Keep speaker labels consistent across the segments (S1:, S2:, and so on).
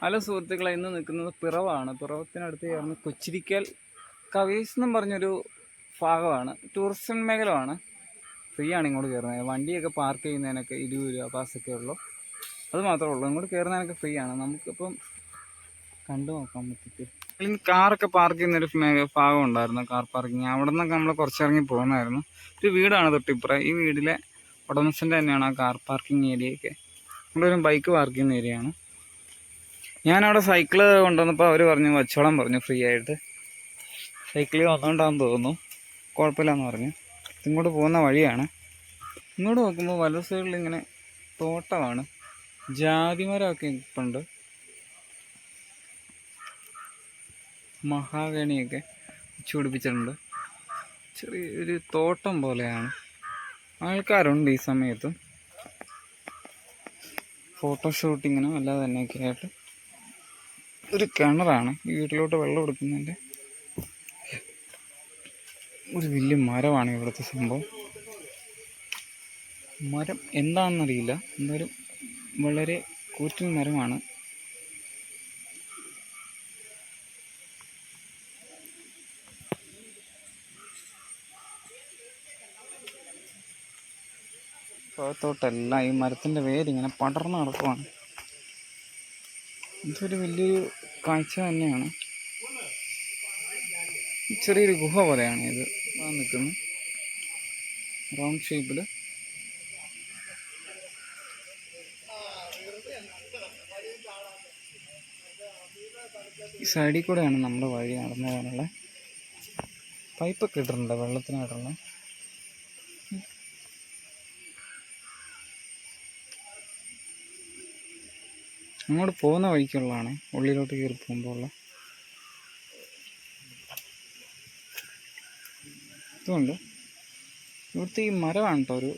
S1: Hello സുഹൃത്തുക്കളെ, ഇന്ന് നിൽക്കുന്നത് പിറവാണ്. പിറവത്തിനടുത്ത് ചേർന്ന് കൊച്ചിരിക്കൽ കവേഴ്സ് എന്നും പറഞ്ഞൊരു ഭാഗമാണ്. ടൂറിസം മേഖലയാണ്. ഫ്രീ ആണ് ഇങ്ങോട്ട് കയറുന്നത്. വണ്ടിയൊക്കെ പാർക്ക് ചെയ്യുന്നതിനൊക്കെ 20 രൂപ പാസ്സൊക്കെ ഉള്ളൂ. അത് മാത്രമേ ഉള്ളൂ. ഇങ്ങോട്ട് കയറുന്നതിനൊക്കെ ഫ്രീ ആണ്. നമുക്കിപ്പം കണ്ടു നോക്കാൻ പറ്റിയിട്ട് കാറൊക്കെ പാർക്ക് ചെയ്യുന്നൊരു ഭാഗം ഉണ്ടായിരുന്നു, കാർ പാർക്കിങ്. അവിടെ നിന്നൊക്കെ നമ്മൾ കുറച്ചിറങ്ങി പോകുന്നതായിരുന്നു. ഒരു വീടാണ് തൊട്ടിപ്പുറം. ഈ വീടിലെ ഉടമസ്ഥൻ്റെ തന്നെയാണ് ആ കാർ പാർക്കിംഗ് ഏരിയയൊക്കെ. ഇവിടെ ഒരു ബൈക്ക് പാർക്ക് ചെയ്യുന്ന ഏരിയയാണ്. ഞാനവിടെ സൈക്കിള് കൊണ്ടുവന്നപ്പോൾ അവർ പറഞ്ഞു വച്ചോളം പറഞ്ഞു, ഫ്രീ ആയിട്ട്. സൈക്കിളിൽ വന്നുകൊണ്ടാണെന്ന് തോന്നുന്നു, കുഴപ്പമില്ലെന്ന് പറഞ്ഞു. ഇങ്ങോട്ട് പോകുന്ന വഴിയാണ്. ഇങ്ങോട്ട് നോക്കുമ്പോൾ വല സൈഡിൽ ഇങ്ങനെ തോട്ടമാണ്. ജാതിമരമൊക്കെ ഇപ്പുണ്ട്, മഹാഗണിയൊക്കെ ചൂടിപ്പിച്ചിട്ടുണ്ട്. ചെറിയൊരു തോട്ടം പോലെയാണ്. ആൾക്കാരുണ്ട് ഈ സമയത്തും, ഫോട്ടോഷൂട്ടിങ്ങിനും അല്ലാതെ തന്നെയൊക്കെ ആയിട്ട്. ഒരു കിണറാണ് ഈ വീട്ടിലോട്ട് വെള്ളം എടുക്കുന്നതിൻ്റെ. ഒരു വലിയ മരമാണ് ഇവിടുത്തെ സംഭവം. മരം എന്താണെന്നറിയില്ല, എന്നാലും വളരെ കൂറ്റൻ മരമാണ്. ഭാഗത്തോട്ടെല്ലാം ഈ മരത്തിൻ്റെ വേരിങ്ങനെ പടർന്ന് കിടക്കുവാണ്. ഇതൊരു വലിയൊരു കാഴ്ച തന്നെയാണ്. ചെറിയൊരു ഗുഹ പോലെയാണ് ഇത് നിൽക്കുന്നത്, റൗണ്ട് ഷേപ്പിൽ. ഈ സൈഡിൽ കൂടെയാണ് നമ്മുടെ വഴി നടന്നു പോകാനുള്ള. പൈപ്പൊക്കെ ഇട്ടിട്ടുണ്ട് വെള്ളത്തിനായിട്ടുള്ള. അങ്ങോട്ട് പോകുന്ന വഴിക്കുള്ളതാണ്, ഉള്ളിലോട്ട് കയറി പോകുമ്പോൾ ഉള്ള. ഇതുകൊണ്ട് ഇവിടുത്തെ ഈ മരമാണ് കേട്ടോ ഒരു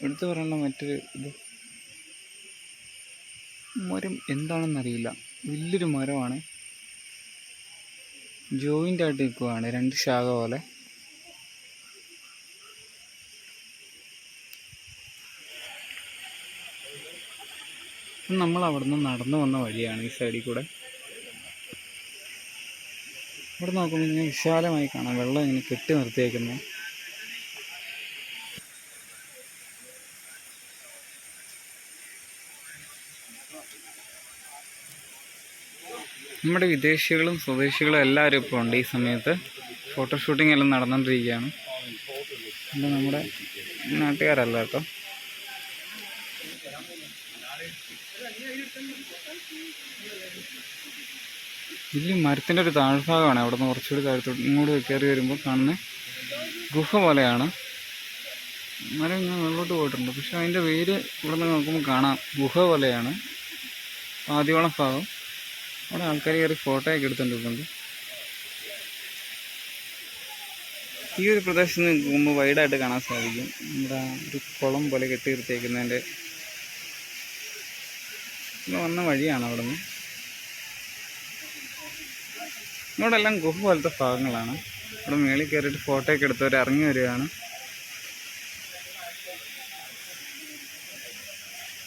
S1: എടുത്തു പറയേണ്ട മറ്റൊരു ഇത്. മരം എന്താണെന്നറിയില്ല, വലിയൊരു മരമാണ്. ജോയിൻ്റ് ആയിട്ട് നിൽക്കുകയാണ്, 2 ശാഖ പോലെ. നമ്മൾ അവിടെ നിന്ന് നടന്നു വന്ന വഴിയാണ് ഈ സൈഡിൽ കൂടെ. ഇവിടെ നോക്കുമ്പോൾ ഇങ്ങനെ വിശാലമായി കാണാം, വെള്ളം ഇങ്ങനെ കെട്ടി നിർത്തിയേക്കുന്നത്. നമ്മുടെ വിദേശികളും സ്വദേശികളും എല്ലാവരും ഇപ്പോൾ ഉണ്ട് ഈ സമയത്ത്. ഫോട്ടോഷൂട്ടിംഗ് എല്ലാം നടന്നുകൊണ്ടിരിക്കുകയാണ്. ഇത് നമ്മുടെ നാട്ടുകാരല്ല കേട്ടോ. വലിയ മരത്തിൻ്റെ ഒരു താഴ്ഭാഗമാണ്. അവിടെ നിന്ന് കുറച്ചുകൂടി താഴത്തോട്ട് ഇങ്ങോട്ട് കയറി വരുമ്പോൾ കാണുന്ന ഗുഹ പോലെയാണ്. മരം ഇങ്ങനെ വെള്ളോട്ട് പോയിട്ടുണ്ട്, പക്ഷെ അതിൻ്റെ വേര് ഇവിടെ നിന്ന് നോക്കുമ്പോൾ കാണാം ഗുഹ പോലെയാണ്. ആദ്യോളം ഭാഗം അവിടെ ആൾക്കാർ കയറി ഫോട്ടോയൊക്കെ എടുത്തുകൊണ്ടിരിക്കുന്നുണ്ട്. ഈ ഒരു പ്രദേശത്ത് നിൽക്കുമ്പോൾ വൈഡായിട്ട് കാണാൻ സാധിക്കും നമ്മുടെ ഒരു കുളം പോലെ കെട്ടി നിർത്തിയേക്കുന്നതിൻ്റെ വന്ന വഴിയാണ്. അവിടെ നിന്ന് ഇങ്ങോട്ടെല്ലാം ഗുഹ പോലത്തെ ഭാഗങ്ങളാണ്. ഇവിടെ മേളിൽ കയറിയിട്ട് ഫോട്ടോയൊക്കെ എടുത്തവർ ഇറങ്ങി വരികയാണ്.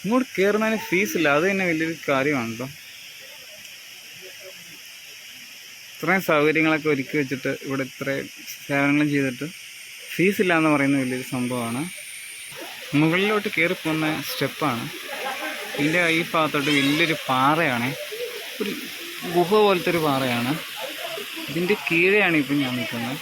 S1: ഇങ്ങോട്ട് കയറുന്നതിന് ഫീസില്ല, അത് തന്നെ വലിയൊരു കാര്യമാണ് കേട്ടോ. ഇത്രയും സൗകര്യങ്ങളൊക്കെ ഒരുക്കി വെച്ചിട്ട് ഇവിടെ ഇത്രയും സേവനങ്ങളും ചെയ്തിട്ട് ഫീസില്ല എന്ന് പറയുന്നത് വലിയൊരു സംഭവമാണ്. മുകളിലോട്ട് കയറിപ്പോകുന്ന സ്റ്റെപ്പാണ്. ഇതിൻ്റെ ഈ ഭാഗത്തോട്ട് വലിയൊരു പാറയാണ്, ഒരു ഗുഹ പോലത്തെ ഒരു പാറയാണ്. ഇതിൻ്റെ കീഴെയാണ് ഇപ്പം ഞാൻ നിൽക്കുന്നത്.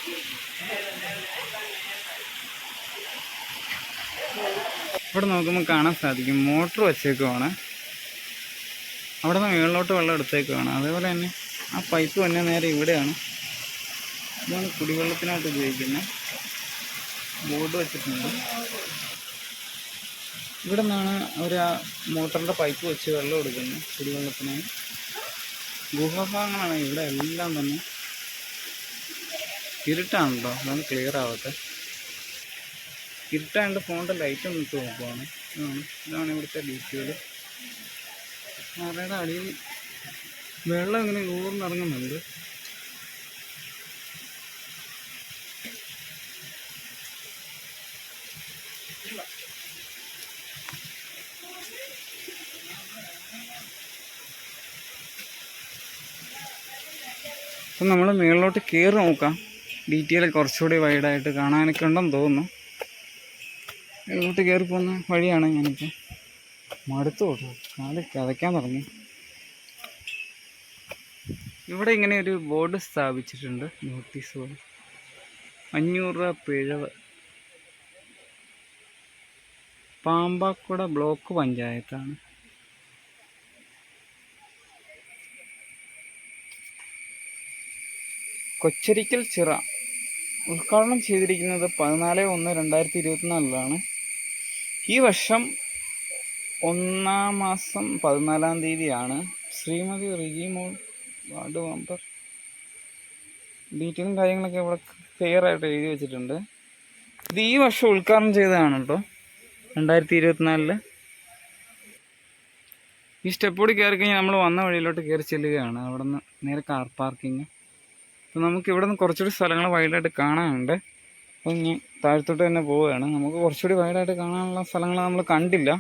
S1: ഇവിടെ നോക്കുമ്പോൾ കാണാൻ സാധിക്കും മോട്ടർ വച്ചേക്കുവാണ്. അവിടെ നിന്ന് മുകളിലോട്ട് വെള്ളം എടുത്തേക്കുവാണ്. അതേപോലെ തന്നെ ആ പൈപ്പ് തന്നെ നേരെ ഇവിടെയാണ്. ഇതാണ് കുടിവെള്ളത്തിനായിട്ട് ഉപയോഗിക്കുന്നത്. ബോർഡ് വെച്ചിട്ടുണ്ട്. ഇവിടെ നിന്നാണ് അവർ ആ മോട്ടറിൻ്റെ പൈപ്പ് വെച്ച് വെള്ളം എടുക്കുന്നത് കുടിവെള്ളത്തിനായി. ഗുഹാഭാഗങ്ങളാണ് ഇവിടെ എല്ലാം തന്നെ. ഇരുട്ടാണല്ലോ, അതാണ് ക്ലിയർ ആവട്ടെ. ഇരുട്ടാണ്ട് ഫോണിൻ്റെ ലൈറ്റ് ഒന്ന് ഇട്ട് നോക്കുവാണ്. ഇതാണ് ഇവിടുത്തെ ഡീറ്റെയിൽ. പാറയുടെ അടിയിൽ വെള്ളം ഇങ്ങനെ ഊർന്നിറങ്ങുന്നുണ്ട്. അപ്പം നമ്മൾ മുകളിലോട്ട് കയറി നോക്കാം. ഡീറ്റെയിൽ കുറച്ചുകൂടി വൈഡായിട്ട് കാണാനൊക്കെ ഉണ്ടെന്ന് തോന്നുന്നു. മുകളിലോട്ട് കയറി പോകുന്ന വഴിയാണ്. ഞാനിപ്പോൾ മടുത്തു കേട്ടോ, കാല് കതയ്ക്കാൻ തുടങ്ങി. ഇവിടെ ഇങ്ങനെ ഒരു ബോർഡ് സ്ഥാപിച്ചിട്ടുണ്ട്, നോട്ടീസ് പോലെ. 500 രൂപ പിഴവ്. പാമ്പാക്കുട ബ്ലോക്ക് പഞ്ചായത്താണ്. കൊച്ചരിക്കൽ ചിറ ഉദ്ഘാടനം ചെയ്തിരിക്കുന്നത് 14/1/2024 ഈ വർഷം 1-ാം മാസം 14-ാം തീയതിയാണ്. Shrimati Rijimol ward member. ഡീറ്റെയിലും കാര്യങ്ങളൊക്കെ ഇവിടെ ക്ലിയർ ആയിട്ട് എഴുതി വെച്ചിട്ടുണ്ട്. ഇത് ഈ വർഷം ഉദ്ഘാടനം ചെയ്തതാണ് കേട്ടോ, 2024. ഈ സ്റ്റെപ്പ് കൂടി കയറി കഴിഞ്ഞാൽ നമ്മൾ വന്ന വഴിയിലോട്ട് കയറി ചെല്ലുകയാണ്. അവിടെ നിന്ന് നേരെ കാർ പാർക്കിങ്. അപ്പോൾ നമുക്ക് ഇവിടെ നിന്ന് കുറച്ചുകൂടി സ്ഥലങ്ങൾ വൈഡായിട്ട് കാണാനുണ്ട്. അപ്പോൾ ഇനി താഴത്തോട്ട് തന്നെ പോവുകയാണ്. നമുക്ക് കുറച്ചുകൂടി വൈഡായിട്ട് കാണാനുള്ള സ്ഥലങ്ങൾ നമ്മൾ കണ്ടില്ല.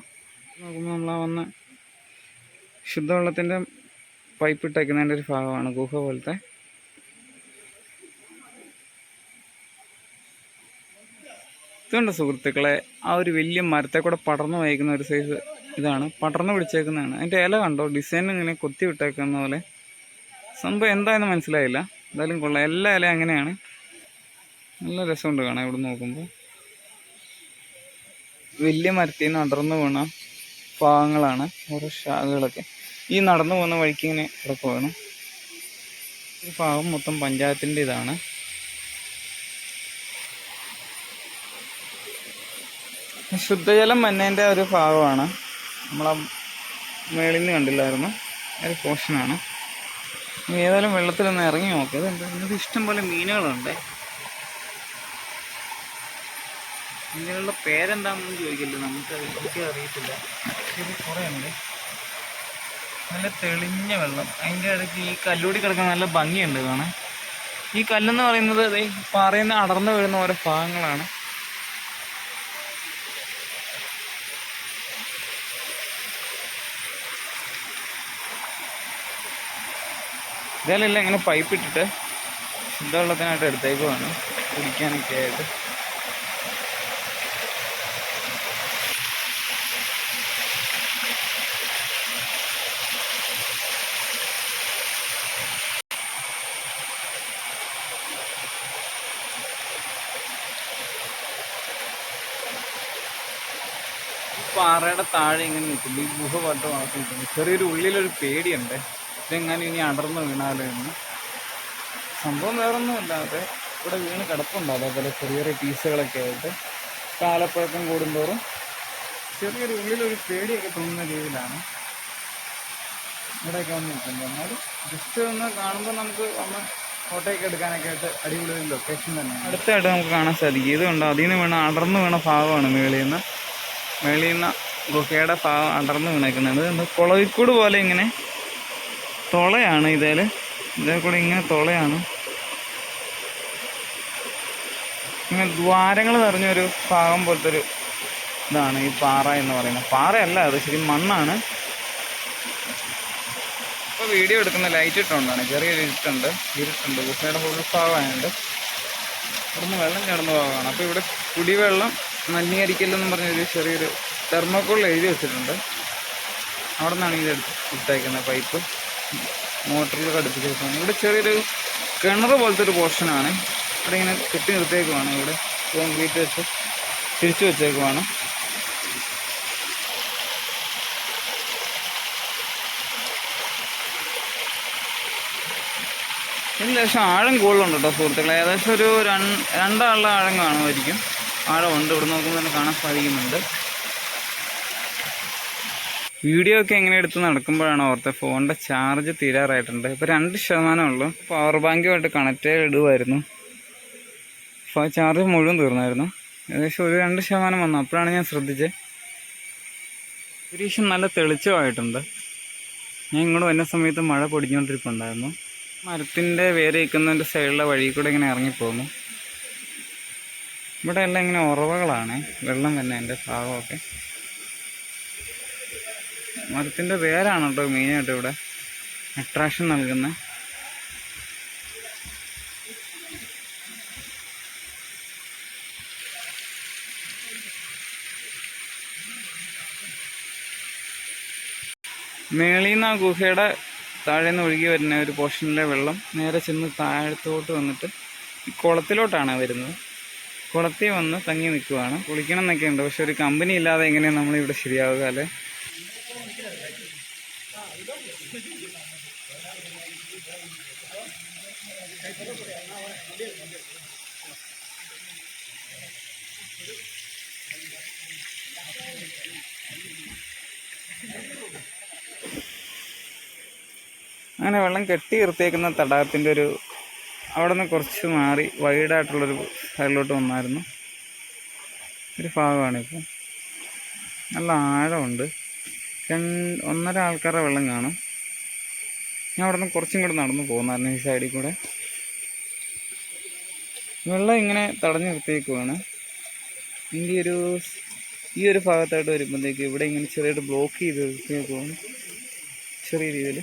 S1: നോക്കുമ്പോൾ നമ്മൾ വന്ന് ശുദ്ധവെള്ളത്തിൻ്റെ പൈപ്പ് ഇട്ടേക്കുന്നതിൻ്റെ ഒരു ഭാഗമാണ്, ഗുഹ പോലത്തെ. ഇതുണ്ട് സുഹൃത്തുക്കളെ, ആ ഒരു വലിയ മരത്തെ കൂടെ പടർന്നു വഹിക്കുന്ന ഒരു സൈസ് ഇതാണ്, പടർന്നു പിടിച്ചേക്കുന്നതാണ്. അതിൻ്റെ ഇല കണ്ടോ, ഡിസൈൻ ഇങ്ങനെ കൊത്തി വിട്ടേക്കുന്ന പോലെ. സംഭവം എന്താണെന്ന് മനസ്സിലായില്ല, എന്തായാലും കൊള്ളാം. എല്ലാ ഇല അങ്ങനെയാണ്, നല്ല രസമുണ്ട് കാണാൻ. ഇവിടെ നോക്കുമ്പോൾ വലിയ മരത്തിൽ നിന്ന് അടർന്നു വീണ ഭാഗങ്ങളാണ് ഓരോ ശാഖകളൊക്കെ. ഈ നടന്നു പോകുന്ന വഴിക്ക് ഇങ്ങനെ കിടക്കുകയാണ്. ഈ ഭാഗം മൊത്തം പഞ്ചായത്തിൻ്റെ ഇതാണ്. ശുദ്ധജലം വന്നതിൻ്റെ ഒരു ഭാഗമാണ്. നമ്മളാ മേളിൽ നിന്ന് കണ്ടില്ലായിരുന്നു, ഒരു പോർഷനാണ്. ഏതായാലും വെള്ളത്തിലൊന്ന് ഇറങ്ങി നോക്കിയത്. ഇതിനകത്ത് ഇഷ്ടം പോലെ മീനുകളുണ്ട്. മീനുകളുടെ പേരെന്താണെന്ന് ചോദിക്കില്ല, എനിക്ക് അറിയത്തില്ല. ഇത് കുറേ ഉണ്ട്. നല്ല തെളിഞ്ഞ വെള്ളം, അതിൻ്റെ ഇടയ്ക്ക് ഈ കല്ലൂടി കിടക്കാൻ നല്ല ഭംഗിയുണ്ട് കാണാൻ. ഈ കല്ലെന്ന് പറയുന്നത് പാറയിൽ നിന്ന് അടർന്നു വീഴുന്ന ഓരോ ഭാഗങ്ങളാണ്. ഇതെല്ലാം ഇങ്ങനെ പൈപ്പ് ഇട്ടിട്ട് ശുദ്ധവെള്ളത്തിനായിട്ട് എടുത്തേക്കുവാണ്, കുടിക്കാനൊക്കെ ആയിട്ട്. പാറയുടെ താഴെ ഇങ്ങനെ നിൽക്കുന്നു, ഈ ഗുഹ പോലത്തെ വളർത്തി നിൽക്കുന്നു. ചെറിയൊരു ഉള്ളിലൊരു പേടിയുണ്ട്, ഇതെങ്ങനെ ഇനി അടർന്ന് വീണാലോ എന്ന്. സംഭവം വേറൊന്നുമില്ലാതെ ഇവിടെ വീണ് കിടപ്പുണ്ട്. അതേപോലെ ചെറിയ ചെറിയ പീസുകളൊക്കെ ആയിട്ട് കാലപ്പഴക്കം കൂടുന്തോറും ചെറിയൊരു ഉള്ളിലൊരു പേടിയൊക്കെ തോന്നുന്ന രീതിയിലാണ് ഇവിടെയൊക്കെ വന്ന് നിൽക്കുന്നത്. എന്നാലും ജസ്റ്റ് ഒന്ന് കാണുമ്പോൾ നമുക്ക് വന്ന് ഫോട്ടോയൊക്കെ എടുക്കാനൊക്കെ ആയിട്ട് അടിപൊളി ഒരു ലൊക്കേഷൻ തന്നെ. അടുത്തായിട്ട് നമുക്ക് കാണാൻ സാധിക്കും. ഇതുണ്ട്, അതിൽ നിന്ന് വീണ അടർന്ന് വീണ ഭാഗമാണ്. മേളിൽ നിന്ന് ഗുഹയുടെ ഭാഗം അടർന്ന് വീണേക്കുന്നത്. കുളവിക്കൂട് പോലെ ഇങ്ങനെ തുളയാണ്. ഇതേ കൂടെ ഇങ്ങനെ തുളയാണ്. ഇങ്ങനെ ദ്വാരങ്ങൾ നിറഞ്ഞൊരു ഭാഗം പോലത്തെ ഒരു ഇതാണ് ഈ പാറ എന്ന് പറയുന്നത്. പാറയല്ല, അത് ശരി മണ്ണാണ്. ഇപ്പോൾ വീഡിയോ എടുക്കുന്ന ലൈറ്റ് ഇട്ടുകൊണ്ടാണ്, ചെറിയൊരു ഇരുട്ടുണ്ട്. ഗുഹയുടെ ഫുൾ ഭാഗമായതുകൊണ്ട് ഇവിടുന്ന് വെള്ളം കിടന്ന ഭാഗമാണ്. അപ്പോൾ ഇവിടെ കുടിവെള്ളം മലിനീകരിക്കലെന്ന് പറഞ്ഞൊരു ചെറിയൊരു തെർമോക്കോളിൽ എഴുതി വെച്ചിട്ടുണ്ട്. അവിടെ നിന്നാണ് ഇത് ഇട്ടേക്കുന്നത് പൈപ്പ്. മോട്ടറിൽ ഘടിപ്പിച്ച് വെച്ചാണ്. ഇവിടെ ചെറിയൊരു കിണർ പോലത്തെ ഒരു പോർഷനാണ്. ഇവിടെ ഇങ്ങനെ കെട്ടി നിർത്തിയേക്കുവാണ്. ഇവിടെ കോൺക്രീറ്റ് വെച്ച് തിരിച്ചു വെച്ചേക്കുവാണ്. ഇതിന് ലേശം ആഴം കൂടുതലുണ്ട് കേട്ടോ സുഹൃത്തുക്കളെ. ഏകദേശം ഒരു രണ്ടാളുടെ ആഴം കാണുമായിരിക്കും. ആഴമുണ്ട്, ഇവിടെ നോക്കുമ്പോൾ തന്നെ കാണാൻ സാധിക്കുന്നുണ്ട്. വീഡിയോ ഒക്കെ എങ്ങനെ എടുത്ത് നടക്കുമ്പോഴാണ് ഓർത്തത് ഫോണിൻ്റെ ചാർജ് തീരാറായിട്ടുണ്ട്. ഇപ്പോൾ 2% ഉള്ളൂ. പവർ ബാങ്കുമായിട്ട് കണക്റ്റ് ഇടുമായിരുന്നു. ചാർജ് മുഴുവൻ തീർന്നായിരുന്നു. ഏകദേശം ഒരു 2% വന്നു. അപ്പോഴാണ് ഞാൻ ശ്രദ്ധിച്ചത്. അന്തരീക്ഷം നല്ല തെളിച്ചമായിട്ടുണ്ട്. ഞാൻ ഇങ്ങോട്ട് വരുന്ന സമയത്ത് മഴ പൊടിഞ്ഞുകൊണ്ടിരിപ്പുണ്ടായിരുന്നു. മരത്തിൻ്റെ വേര് നിൽക്കുന്നതിൻ്റെ സൈഡിലെ വഴി കൂടെ ഇങ്ങനെ ഇറങ്ങിപ്പോകുന്നു. ഇവിടെ എല്ലാം ഇങ്ങനെ ഉറവകളാണ്, വെള്ളം വരുന്നതിൻ്റെ ഭാഗമൊക്കെ. മരത്തിൻ്റെ വേരാണ് കേട്ടോ മെയിനായിട്ട് ഇവിടെ അട്രാക്ഷൻ നൽകുന്നത്. മേളിൽ നിന്ന് ആ ഗുഹയുടെ താഴെ നിന്ന് ഒഴുകി വരുന്ന ഒരു പോർഷനിലെ വെള്ളം നേരെ ചെന്ന് താഴത്തോട്ട് വന്നിട്ട് ഈ കുളത്തിലോട്ടാണ് വരുന്നത്. കുളത്തിൽ വന്ന് തങ്ങി നിൽക്കുവാണ്. കുളിക്കണം എന്നൊക്കെ ഉണ്ട്, പക്ഷെ ഒരു കമ്പനി ഇല്ലാതെ എങ്ങനെയാണ് നമ്മളിവിടെ ശരിയാവുക അല്ലേ? അങ്ങനെ വെള്ളം കെട്ടി നിർത്തിയേക്കുന്ന തടാകത്തിൻ്റെ അവിടെ നിന്ന് കുറച്ച് മാറി വൈഡായിട്ടുള്ളൊരു സൈഡിലോട്ട് വന്നായിരുന്നു ഒരു ഭാഗമാണിപ്പോൾ. നല്ല ആഴമുണ്ട്, 1.5 ആൾക്കാരുടെ വെള്ളം കാണും. ഞാൻ അവിടെ നിന്ന് കുറച്ചും കൂടെ നടന്നു പോകുന്നായിരുന്നു ഈ സൈഡിൽ കൂടെ. വെള്ളം ഇങ്ങനെ തടഞ്ഞു നിർത്തിയേക്കുവാണ്. ഈ ഒരു ഭാഗത്തായിട്ട് വരുമ്പോഴത്തേക്ക് ഇവിടെ ഇങ്ങനെ ചെറിയൊരു ബ്ലോക്ക് ചെയ്ത് നിർത്തിയേക്കുവാണ് ചെറിയ രീതിയിൽ.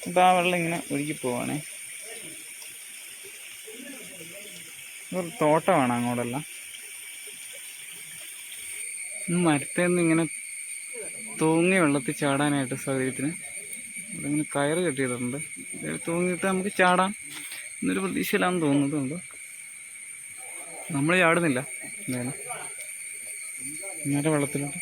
S1: അപ്പോൾ ആ വെള്ളം ഇങ്ങനെ ഒഴുകി പോവാണേ. ഒരു തോട്ടമാണ് അങ്ങോട്ടെല്ലാം. മരത്തിൽ നിന്ന് ഇങ്ങനെ തൂങ്ങി വെള്ളത്തിൽ ചാടാനായിട്ട് സൗകര്യത്തിന് ഇവിടെ ഇങ്ങനെ കയറ് കെട്ടിയിട്ടുണ്ട്. തൂങ്ങിയിട്ട് നമുക്ക് ചാടാം എന്നൊരു പ്രതീക്ഷയിലാണെന്ന് തോന്നുന്നുണ്ട്. നമ്മൾ ചാടുന്നില്ല, എന്തായാലും നേരെ വെള്ളത്തിലോട്ട്.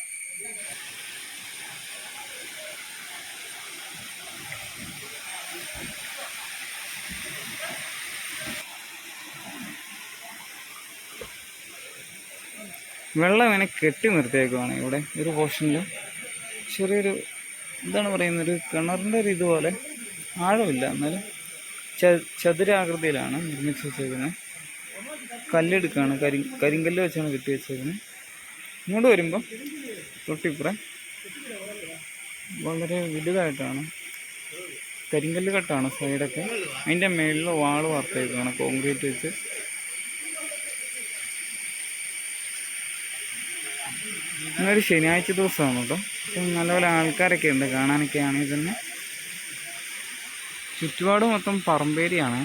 S1: വെള്ളം ഇങ്ങനെ കെട്ടി നിർത്തിയേക്കുവാണ് ഇവിടെ ഒരു പോർഷനിൽ. ചെറിയൊരു എന്താണ് പറയുന്നത്, ഒരു കിണറിൻ്റെ ഒരു ഇതുപോലെ ആഴമില്ല, എന്നാലും ചതുരാകൃതിയിലാണ് നിർമ്മിച്ച് വെച്ചേക്കുന്നത്. കല്ലെടുക്കാണ്, കരിങ്കല്ല് വെച്ചാണ് കെട്ടി വെച്ചേക്കുന്നത്. ഇങ്ങോട്ട് വരുമ്പം തൊട്ടിപ്പുറം വളരെ വലുതായിട്ടാണ് കരിങ്കല്ല് കെട്ടാണ് സൈഡൊക്കെ. അതിൻ്റെ മേളിൽ വാള് വാർത്തേക്കാണ് കോൺക്രീറ്റ് വെച്ച്. ഇന്നൊരു ശനിയാഴ്ച ദിവസമാണ് കേട്ടോ. അപ്പം നല്ലപോലെ ആൾക്കാരൊക്കെ ഉണ്ട് കാണാനൊക്കെ ആണെങ്കിൽ തന്നെ. ചുറ്റുപാട് മൊത്തം പറമ്പേരിയാണ്.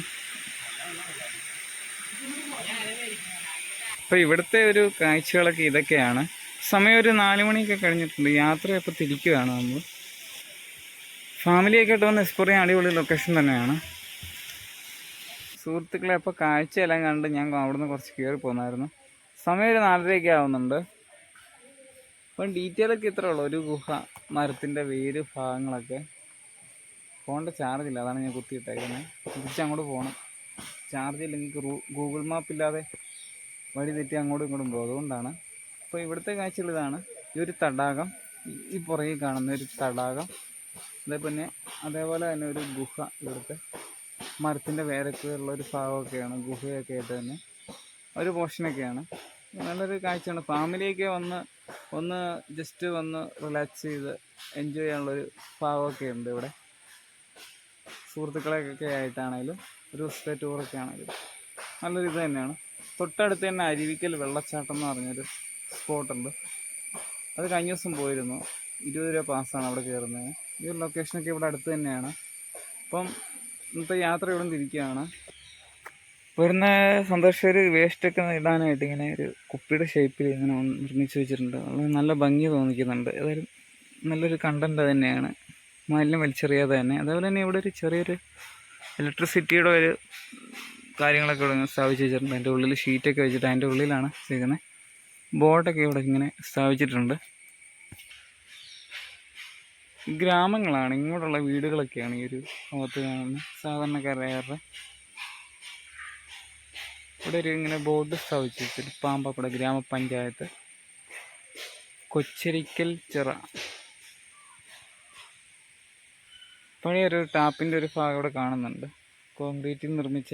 S1: അപ്പോൾ ഇവിടുത്തെ ഒരു കാഴ്ചകളൊക്കെ ഇതൊക്കെയാണ്. സമയം ഒരു 4 മണിയൊക്കെ കഴിഞ്ഞിട്ടുണ്ട്. യാത്രയപ്പോൾ തിരിക്കുകയാണ് നമ്മൾ. ഫാമിലിയൊക്കെ ആയിട്ട് വന്ന് എക്സ്പ്ലോർ ചെയ്യാൻ അടിപൊളി ലൊക്കേഷൻ തന്നെയാണ്. സുഹൃത്തുക്കളെ അപ്പോൾ കാഴ്ചയെല്ലാം കണ്ട് ഞാൻ അവിടുന്ന് കുറച്ച് കയറി പോന്നായിരുന്നു. സമയം ഒരു 4:30 ആവുന്നുണ്ട്. അപ്പം ഡീറ്റെയിലൊക്കെ ഇത്രേ ഉള്ളൂ. ഒരു ഗുഹ, മരത്തിൻ്റെ വേര് ഭാഗങ്ങളൊക്കെ. ഫോണിൻ്റെ ചാർജില്ല, അതാണ് ഞാൻ കുത്തിയിട്ടേക്കുന്നത്. തിരിച്ചങ്ങോട്ട് പോകണം. ചാർജ് ഇല്ലെങ്കിൽ ഗൂഗിൾ മാപ്പില്ലാതെ വഴി തെറ്റി അങ്ങോട്ടും ഇങ്ങോട്ടും പോകും, അതുകൊണ്ടാണ്. അപ്പോൾ ഇവിടുത്തെ കാഴ്ചകൾ ഇതാണ്. ഈ ഒരു തടാകം, ഈ പുറകിൽ കാണുന്ന ഒരു തടാകം, അതേപോലെ തന്നെ ഒരു ഗുഹ. ഇവിടുത്തെ മരത്തിൻ്റെ വേരൊക്കെ ഉള്ളൊരു ഭാഗമൊക്കെയാണ്, ഗുഹയൊക്കെ ആയിട്ട് തന്നെ ഒരു പോർഷനൊക്കെയാണ്. നല്ലൊരു കാഴ്ചയാണ്. ഫാമിലിയൊക്കെ ഒന്ന് ജസ്റ്റ് വന്ന് റിലാക്സ് ചെയ്ത് എൻജോയ് ചെയ്യാനുള്ളൊരു ഭാഗമൊക്കെ ഉണ്ട് ഇവിടെ. സുഹൃത്തുക്കളൊക്കെ ആയിട്ടാണെങ്കിലും ഒരു ദിവസത്തെ ടൂറൊക്കെ ആണെങ്കിലും നല്ലൊരു ഇത് തന്നെയാണ്. തൊട്ടടുത്ത് തന്നെ അരുവിക്കൽ വെള്ളച്ചാട്ടം എന്ന് പറഞ്ഞൊരു സ്പോട്ടുണ്ട്. അത് കഴിഞ്ഞ ദിവസം പോയിരുന്നു. 20 രൂപ പാസ്സാണ് അവിടെ കയറുന്നത്. ഈ ഒരു ലൊക്കേഷനൊക്കെ ഇവിടെ അടുത്ത് തന്നെയാണ്. അപ്പം ഇന്നത്തെ യാത്ര ഇവിടെ തിരിക്കുകയാണ്. വരുന്ന സന്തോഷർ വേസ്റ്റൊക്കെ ഇടാനായിട്ട് ഇങ്ങനെ ഒരു കുപ്പിയുടെ ഷേപ്പിൽ ഇങ്ങനെ നിർമ്മിച്ച് വെച്ചിട്ടുണ്ട്. അത് നല്ല ഭംഗി തോന്നിക്കുന്നുണ്ട്. ഏതായാലും നല്ലൊരു കണ്ടന്റ് തന്നെയാണ്, മാലിന്യം വലിച്ചെറിയാതെ തന്നെ. അതേപോലെ തന്നെ ഇവിടെ ഒരു ചെറിയൊരു ഇലക്ട്രിസിറ്റിയുടെ ഒരു കാര്യങ്ങളൊക്കെ ഇവിടെ സ്ഥാപിച്ച് വെച്ചിട്ടുണ്ട്. അതിൻ്റെ ഉള്ളിൽ ഷീറ്റൊക്കെ വെച്ചിട്ട് അതിൻ്റെ ഉള്ളിലാണ് ചെയ്യുന്നത്. ബോർഡൊക്കെ ഇവിടെ ഇങ്ങനെ സ്ഥാപിച്ചിട്ടുണ്ട്. ഗ്രാമങ്ങളാണ്, ഇങ്ങോട്ടുള്ള വീടുകളൊക്കെയാണ് ഈ ഒരു ഭാഗത്ത് കാണുന്നത്, സാധാരണക്കാരുടെ. ഇവിടെ ഒരു ഇങ്ങനെ ബോർഡ് സ്ഥാപിച്ച് വെച്ചിട്ട് പാമ്പാപ്പട ഗ്രാമപഞ്ചായത്ത് കൊച്ചരിക്കൽ ചിറ. പഴയൊരു ടാപ്പിൻ്റെ ഒരു ഭാഗം ഇവിടെ കാണുന്നുണ്ട്, കോൺക്രീറ്റിൽ നിർമ്മിച്ച.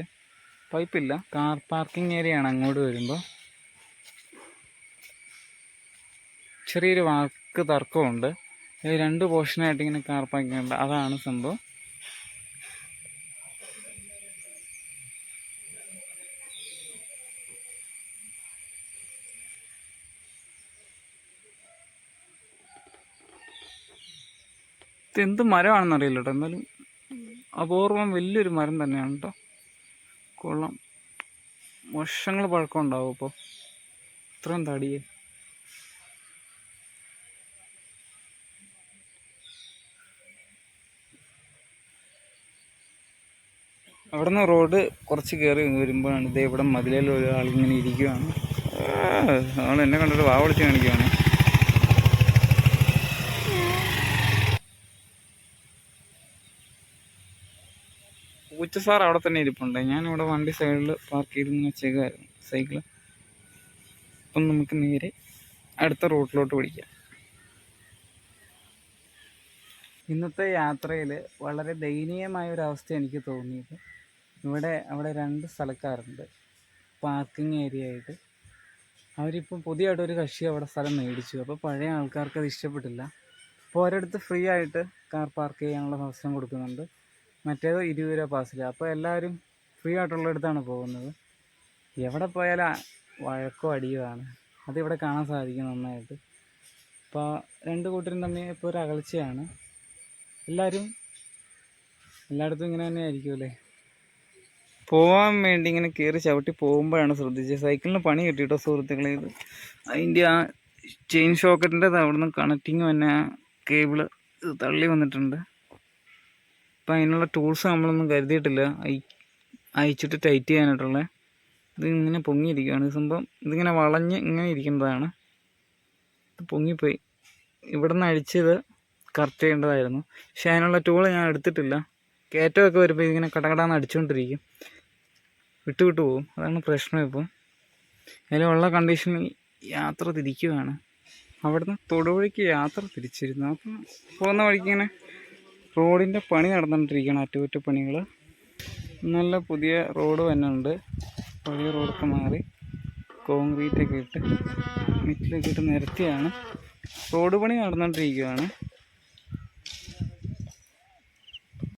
S1: പൈപ്പില്ല, കാർ പാർക്കിംഗ് ഏരിയ ആണ്. അങ്ങോട്ട് വരുമ്പോൾ ചെറിയൊരു വാക്ക് തർക്കമുണ്ട്. 2 പോർഷനായിട്ട് ഇങ്ങനെ കാർ പാർക്കിംഗ് ഉണ്ട്, അതാണ് സംഭവം. ഇതെന്ത് മരമാണെന്നറിയില്ല കേട്ടോ, എന്നാലും അപൂർവം വലിയൊരു മരം തന്നെയാണ് കേട്ടോ. കൊള്ളാം, വർഷങ്ങൾ പഴക്കം ഉണ്ടാവും. അപ്പോൾ ഇത്രയും തടിയേ. അവിടെ നിന്ന് റോഡ് കുറച്ച് കയറി വരുമ്പോഴാണ് ഇതേ ഇവിടെ മതിലേൽ ഒരാളിങ്ങനെ ഇരിക്കുവാണ്. ആൾ എന്നെ കണ്ടിട്ട് വാ വിളിച്ച് കാണിക്കുവാണ്. പൂച്ച സാർ അവിടെ തന്നെ ഇരിപ്പുണ്ട്. ഞാനിവിടെ വണ്ടി സൈഡിൽ പാർക്ക് ചെയ്തിങ്ങനെ വെച്ചേക്കായിരുന്നു സൈക്കിള്. അപ്പം നമുക്ക് നേരെ അടുത്ത റൂട്ടിലോട്ട് പിടിക്കാം. ഇന്നത്തെ യാത്രയിൽ വളരെ ദയനീയമായ ഒരു അവസ്ഥ എനിക്ക് തോന്നിയത്, അവിടെ 2 സ്ഥലക്കാരുണ്ട് പാർക്കിംഗ് ഏരിയ ആയിട്ട്. അവരിപ്പം പുതിയതായിട്ടൊരു കക്ഷി അവിടെ സ്ഥലം മേടിച്ചു. അപ്പോൾ പഴയ ആൾക്കാർക്ക് അത് ഇഷ്ടപ്പെട്ടില്ല. അപ്പോൾ ഒരിടത്ത് ഫ്രീ ആയിട്ട് കാർ പാർക്ക് ചെയ്യാനുള്ള അവസരം കൊടുക്കുന്നുണ്ട്. മറ്റേത് 20 രൂപ പാസില്ല. അപ്പോൾ എല്ലാവരും ഫ്രീ ആയിട്ടുള്ളിടത്താണ് പോകുന്നത്. എവിടെ പോയാലും വഴക്കോ അടിയുമാണ്. അതിവിടെ കാണാൻ സാധിക്കും നന്നായിട്ട്. അപ്പോൾ 2 കൂട്ടരും തമ്മിൽ ഇപ്പോൾ ഒരു അകൽച്ചയാണ്. എല്ലായിടത്തും ഇങ്ങനെ തന്നെ ആയിരിക്കുമല്ലേ. പോകാൻ വേണ്ടി ഇങ്ങനെ കയറി ചവിട്ടി പോകുമ്പോഴാണ് ശ്രദ്ധിച്ചത് സൈക്കിളിന് പണി കിട്ടിയിട്ടോ സുഹൃത്തുക്കളെ. ഇത് അതിൻ്റെ ആ ചെയിൻ ഷോക്കറ്റിൻ്റെ അവിടെ നിന്ന് കണക്റ്റിങ് തന്നെ കേബിള് തള്ളി വന്നിട്ടുണ്ട്. അപ്പം അതിനുള്ള ടൂൾസ് നമ്മളൊന്നും കരുതിയിട്ടില്ല അയച്ചിട്ട് ടൈറ്റ് ചെയ്യാനായിട്ടുള്ള. ഇത് ഇങ്ങനെ പൊങ്ങിയിരിക്കുകയാണ് സംഭവം. ഇതിങ്ങനെ വളഞ്ഞ് ഇങ്ങനെ ഇരിക്കുന്നതാണ്. ഇത് പൊങ്ങിപ്പോയി. ഇവിടെ നിന്ന് അഴിച്ചത് കറക്റ്റ് ചെയ്യേണ്ടതായിരുന്നു. പക്ഷേ അതിനുള്ള ടൂൾ ഞാൻ എടുത്തിട്ടില്ല. കയറ്റമൊക്കെ വരുമ്പോൾ ഇതിങ്ങനെ കടകടാന്ന് അടിച്ചുകൊണ്ടിരിക്കും, വിട്ടു പോകും. അതാണ് പ്രശ്നം. ഇപ്പം അതിലുള്ള കണ്ടീഷനിൽ യാത്ര തിരിക്കുകയാണ്. അവിടുന്ന് തൊടുപുഴയ്ക്ക് യാത്ര തിരിച്ചിരുന്നു. അപ്പം പോകുന്ന വഴിക്ക് ഇങ്ങനെ റോഡിൻ്റെ പണി നടന്നുകൊണ്ടിരിക്കുകയാണ്, അറ്റകുറ്റപ്പണികൾ. നല്ല പുതിയ റോഡ് തന്നെ ഉണ്ട്. പഴയ റോഡൊക്കെ മാറി കോൺക്രീറ്റൊക്കെ ഇട്ട് മിറ്റിലൊക്കെ ഇട്ട് നിരത്തിയാണ്. റോഡ് പണി നടന്നുകൊണ്ടിരിക്കുകയാണ്.